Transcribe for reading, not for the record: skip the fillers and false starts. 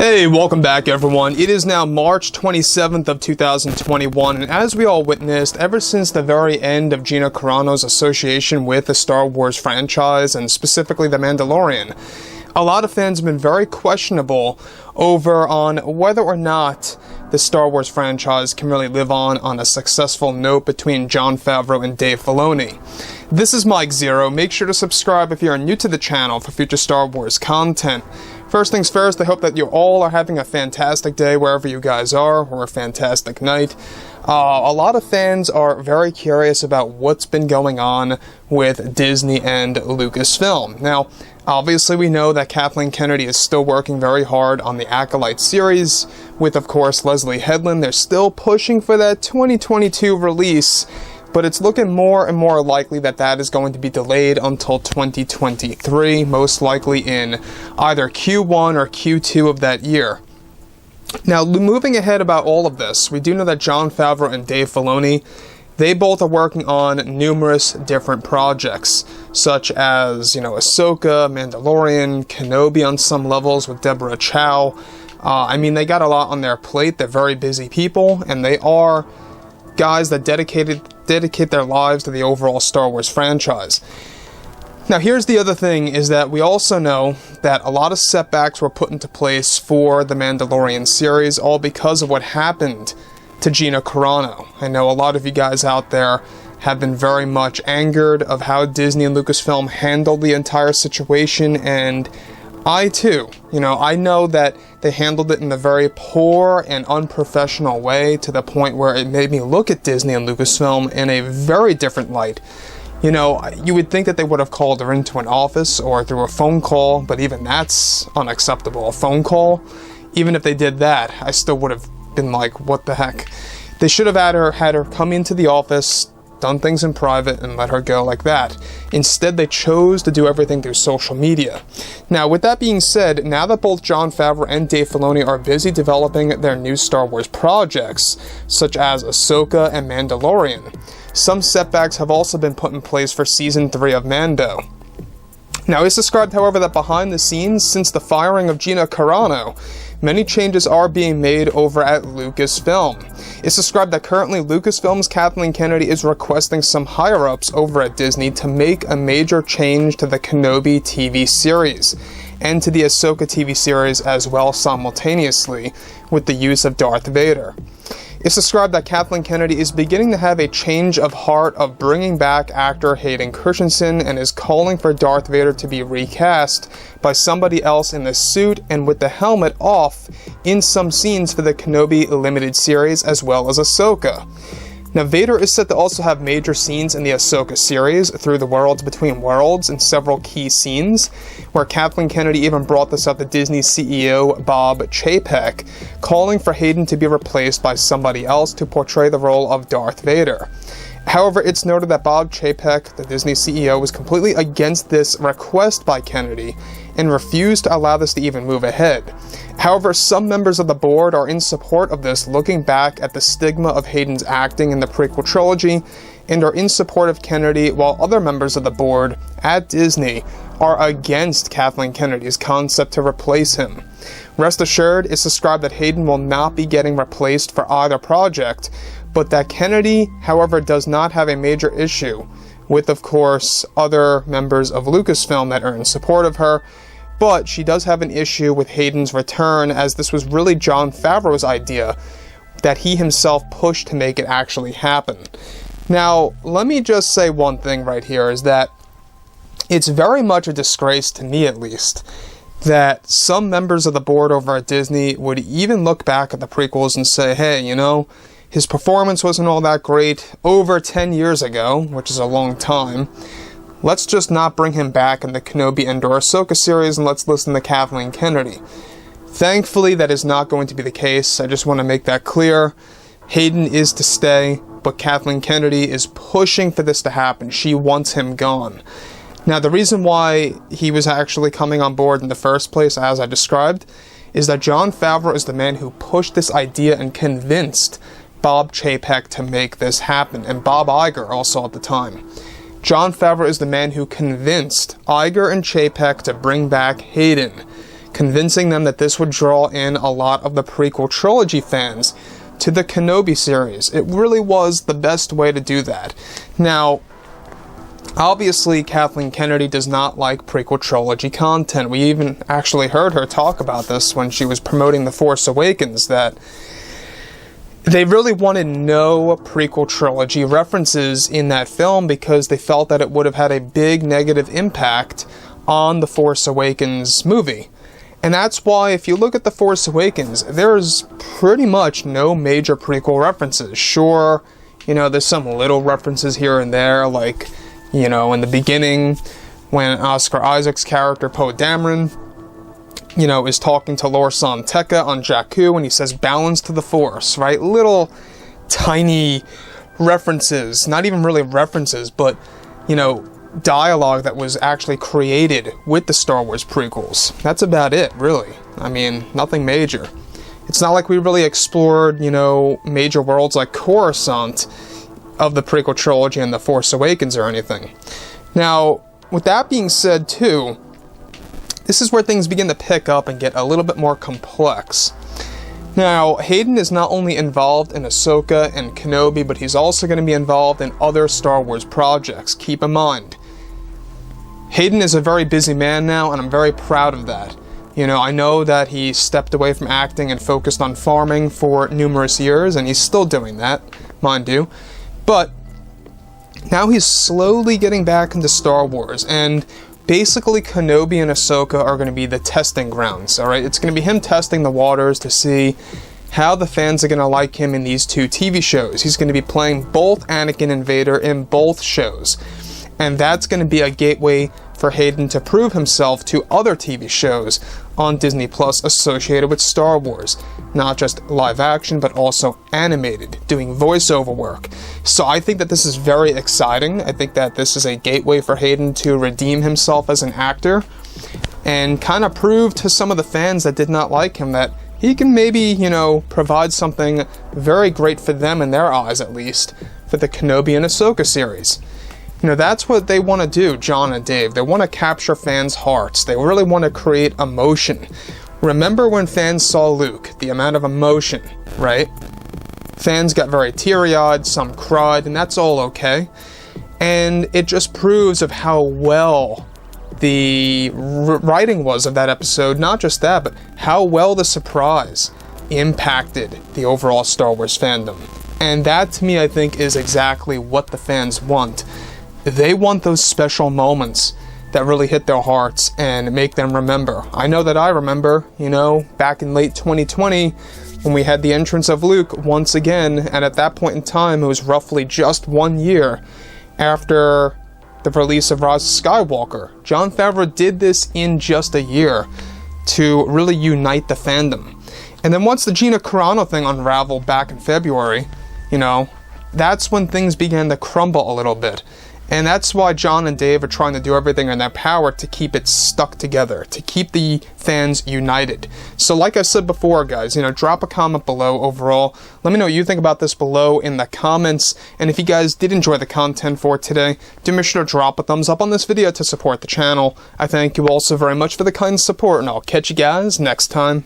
Hey, welcome back everyone. It is now March 27th of 2021, and as we all witnessed, ever since the very end of GINA Carano's association with the Star Wars franchise, and specifically The Mandalorian, a lot of fans have been very questionable over on whether or not the Star Wars franchise can really live on a successful note between Jon Favreau and Dave Filoni. This is Mike Zero. Make sure to subscribe if you are new to the channel for future Star Wars content. First things first, I hope that you all are having a fantastic day wherever you guys are, or a fantastic night. A lot of fans are very curious about what's been going on with Disney and Lucasfilm. Now, obviously we know that Kathleen Kennedy is still working very hard on the Acolyte series, with of course Leslie Headland. They're still pushing for that 2022 release, but it's looking more and more likely that that is going to be delayed until 2023, most likely in either Q1 or Q2 of that year. Now, moving ahead about all of this, we do know that Jon Favreau and Dave Filoni, they both are working on numerous different projects, such as, Ahsoka, Mandalorian, Kenobi on some levels with Deborah Chow. I mean, they got a lot on their plate. They're very busy people, and they are guys that dedicate their lives to the overall Star Wars franchise. Now, here's the other thing, is that we also know that a lot of setbacks were put into place for the Mandalorian series, all because of what happened to GINA Carano. I know a lot of you guys out there have been very much angered of how Disney and Lucasfilm handled the entire situation, and I too, I know that they handled it in a very poor and unprofessional way, to the point where it made me look at Disney and Lucasfilm in a very different light. You would think that they would have called her into an office or through a phone call, but even that's unacceptable. A phone call, even if they did that, I still would have been like, what the heck? They should have had her come into the office, done things in private, and let her go like that. Instead, they chose to do everything through social media. Now, with that being said, now that both Jon Favreau and Dave Filoni are busy developing their new Star Wars projects, such as Ahsoka and Mandalorian, some setbacks have also been put in place for Season 3 of Mando. Now, it's described, however, that behind the scenes, since the firing of GINA Carano, many changes are being made over at Lucasfilm. It's described that currently Lucasfilm's Kathleen Kennedy is requesting some higher-ups over at Disney to make a major change to the Kenobi TV series, and to the Ahsoka TV series as well simultaneously, with the use of Darth Vader. It's described that Kathleen Kennedy is beginning to have a change of heart of bringing back actor Hayden Christensen, and is calling for Darth Vader to be recast by somebody else in the suit and with the helmet off in some scenes for the Kenobi limited series as well as Ahsoka. Now, Vader is set to also have major scenes in the Ahsoka series, through the Worlds Between Worlds, and several key scenes, where Kathleen Kennedy even brought this up to Disney CEO Bob Chapek, calling for Hayden to be replaced by somebody else to portray the role of Darth Vader. However, it's noted that Bob Chapek, the Disney CEO, was completely against this request by Kennedy, and refused to allow this to even move ahead. However, some members of the board are in support of this, looking back at the stigma of Hayden's acting in the prequel trilogy, and are in support of Kennedy, while other members of the board at Disney are against Kathleen Kennedy's concept to replace him. Rest assured, it's described that Hayden will not be getting replaced for either project, but that Kennedy, however, does not have a major issue with, of course, other members of Lucasfilm that are in support of her, but she does have an issue with Hayden's return, as this was really Jon Favreau's idea that he himself pushed to make it actually happen. Now, let me just say one thing right here, is that it's very much a disgrace, to me at least, that some members of the board over at Disney would even look back at the prequels and say, hey, his performance wasn't all that great over 10 years ago, which is a long time. Let's just not bring him back in the Kenobi and Ahsoka series, and let's listen to Kathleen Kennedy. Thankfully, that is not going to be the case. I just want to make that clear. Hayden is to stay, but Kathleen Kennedy is pushing for this to happen. She wants him gone. Now, the reason why he was actually coming on board in the first place, as I described, is that Jon Favreau is the man who pushed this idea and convinced Bob Chapek to make this happen, and Bob Iger also at the time. Jon Favreau is the man who convinced Iger and Chapek to bring back Hayden. convincing them that this would draw in a lot of the prequel trilogy fans to the Kenobi series. It really was the best way to do that. Now, obviously, Kathleen Kennedy does not like prequel trilogy content. We even actually heard her talk about this when she was promoting The Force Awakens, that they really wanted no prequel trilogy references in that film because they felt that it would have had a big negative impact on The Force Awakens movie. And that's why, if you look at The Force Awakens, there's pretty much no major prequel references. Sure, you know, there's some little references here and there, like, you know, in the beginning, when Oscar Isaac's character, Poe Dameron, you know, is talking to Lor San Tekka on Jakku, and he says, balance to the Force, right? Little, tiny references, not even really references, but, you know, dialogue that was actually created with the Star Wars prequels. That's about it, really. I mean, nothing major. It's not like we really explored, you know, major worlds like Coruscant of the prequel trilogy and The Force Awakens or anything. Now, with that being said, too, this is where things begin to pick up and get a little bit more complex. Now, Hayden is not only involved in Ahsoka and Kenobi, but he's also going to be involved in other Star Wars projects. Keep in mind, Hayden is a very busy man now, and I'm very proud of that. You know, I know that he stepped away from acting and focused on farming for numerous years, and he's still doing that, mind you. But now he's slowly getting back into Star Wars, and basically Kenobi and Ahsoka are going to be the testing grounds, alright? It's going to be him testing the waters to see how the fans are going to like him in these two TV shows. He's going to be playing both Anakin and Vader in both shows. And that's going to be a gateway for Hayden to prove himself to other TV shows on Disney Plus associated with Star Wars. Not just live action, but also animated, doing voiceover work. So I think that this is very exciting. I think that this is a gateway for Hayden to redeem himself as an actor and kind of prove to some of the fans that did not like him that he can maybe, you know, provide something very great for them in their eyes, at least, for the Kenobi and Ahsoka series. You know, that's what they want to do, John and Dave. They want to capture fans' hearts. They really want to create emotion. Remember when fans saw Luke, the amount of emotion, right? Fans got very teary-eyed, some cried, and that's all okay. And it just proves of how well the writing was of that episode. Not just that, but how well the surprise impacted the overall Star Wars fandom. And that, to me, I think, is exactly what the fans want. They want those special moments that really hit their hearts and make them remember. I know that I remember, you know, back in late 2020, when we had the entrance of Luke once again, and at that point in time, it was roughly just 1 year after the release of Rise of Skywalker. Jon Favreau did this in just a year to really unite the fandom. And then once the GINA CARANO thing unraveled back in February, you know, that's when things began to crumble a little bit. And that's why John and Dave are trying to do everything in their power to keep it stuck together, to keep the fans united. So like I said before, guys, you know, drop a comment below overall. Let me know what you think about this below in the comments. And if you guys did enjoy the content for today, do make sure to drop a thumbs up on this video to support the channel. I thank you all so very much for the kind support, and I'll catch you guys next time.